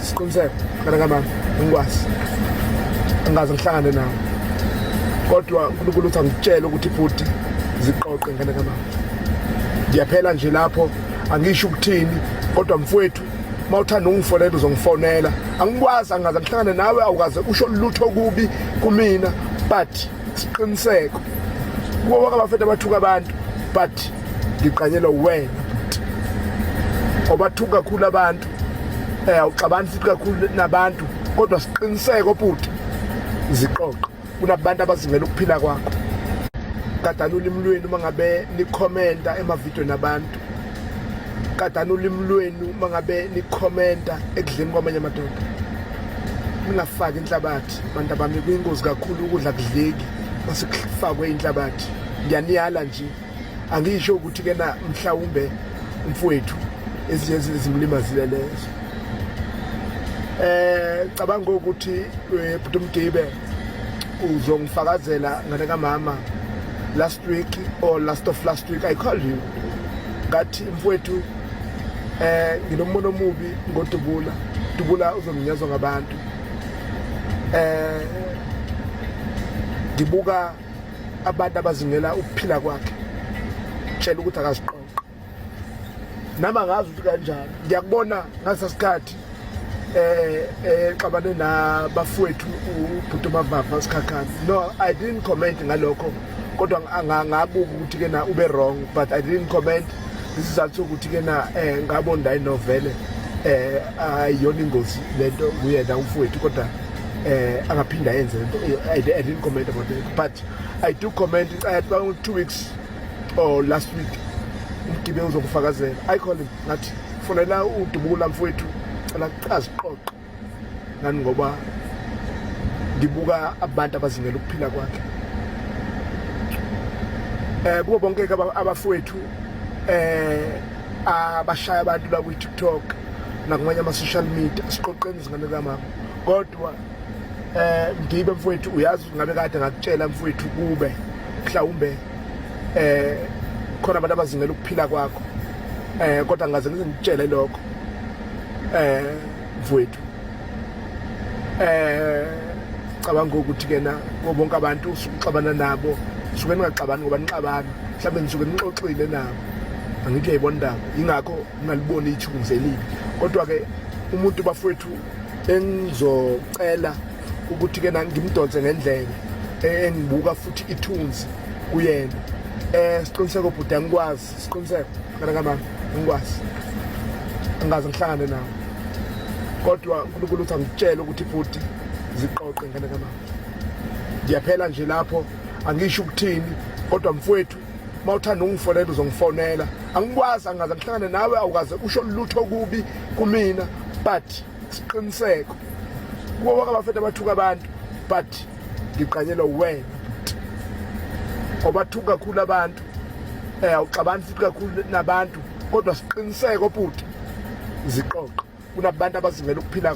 siqiniseko kana kamama ngikwazi angaze ngihlangane nawe kodwa uNkulunkulu uthi angitshele ukuthi ibhuti ziqoqe ngane kamama ngiyaphela nje lapho angisho ukuthini kodwa mfowethu mawuthanda ungifonela uzongifonela angikwazi angaze ngihlangane nawe awukaze usho lutho kubi kumina but siqiniseko kuwo wonke abafethu abathuka abantu but ngiqanyelwa wena obathuka kakhulu abantu awuxabani futhi kakhulu nabantu kodwa siqiniseko bhuti ziqoqe kunabantu abazingela ukuphila kwakho kadala ulimi lwenu mangabe nikhomenta emavidweni abantu kadala ulimi lwenu mangabe nikhomenta ekudleni kwamanye amadoda ningafaki inhlabathi bantu bami kuyingozi kakhulu ukudla kudleki masekufakwe inhlabathi ngiyaniyala nje angisho ukuthi ke na mhlawumbe umfowethu ezinye zimlimazile lezo cabanga ukuthi bhuti Mdibe uzongifakazela ngane kamama last week or last week I called you ngathi mfowethu nginombono omubi ngoDubula uzonginyazwa ngabantu ngibuka abantu abazingela ukuphila kwakhe tshela ukuthi akaziqoqe nama ngazi ukuthi kanjani ngiyakubona ngasasikhathi xabane nabafowethu ubhuti Mavava Sikhakhane no I didn't comment ngalokho kodwa ngabuka ukuthi ke na ube wrong but I didn't comment this is also ukuthi ke na ngabona inovele ayiyona ingozi lento kuyena umfowethu kodwa angaphinda yenze lento I didn't comment about it but I do comment about 2 weeks or last week Mdibe uzokufakazela I call him ngathi fonela uDubula mfowethu cela aziqoqe ngani ngoba ngibuka abantu abazingela ukuphila kwakhe kubo bonke abafowethu abashaya abantu la ku TikTok nakumanye ama social media siqoqeni izingane kamama kodwa Mdibe mfowethu uyazi ngabe kade ngakutshela mfowethu kube mhlawumbe khona abantu abazingela ukuphila kwakho kodwa ngaze ngizitshele lokho mfowethu cabanga ukuthi ke na bonke abantu usukuxabana nabo suke ningaxabani ngoba nixabana mhlawumbe nisuke nixoxile nabo angithi uyayibona ndaba ingakho ngalibona ithunzi elibi kodwa ke umuntu bafowethu engizocela ukuthi ke na ngimdonse ngendlela engibuka futhi ithunzi kuyena siqiniseko bhuti angikwazi siqiniseko kana kamama ngikwazi angaze ngihlangane nawe kodwa uNkulunkulu uthi angitshele ukuthi ibhuti ziqoqe ngane kamama ngiyaphela nje lapho angisho ukuthini kodwa mfowethu mawuthanda ungifonela uzongifonela angikwazi angaze ngihlangane nawe awukaze usho lutho kubi kumina but siqiniseko kuwo wonke abafethu abathuka abantu but ngiqanyelwa wena obathuka kakhulu abantu awuxabani futhi kakhulu nabantu kodwa siqiniseko bhuti ziqoqe kunabantu abazingela ukuphila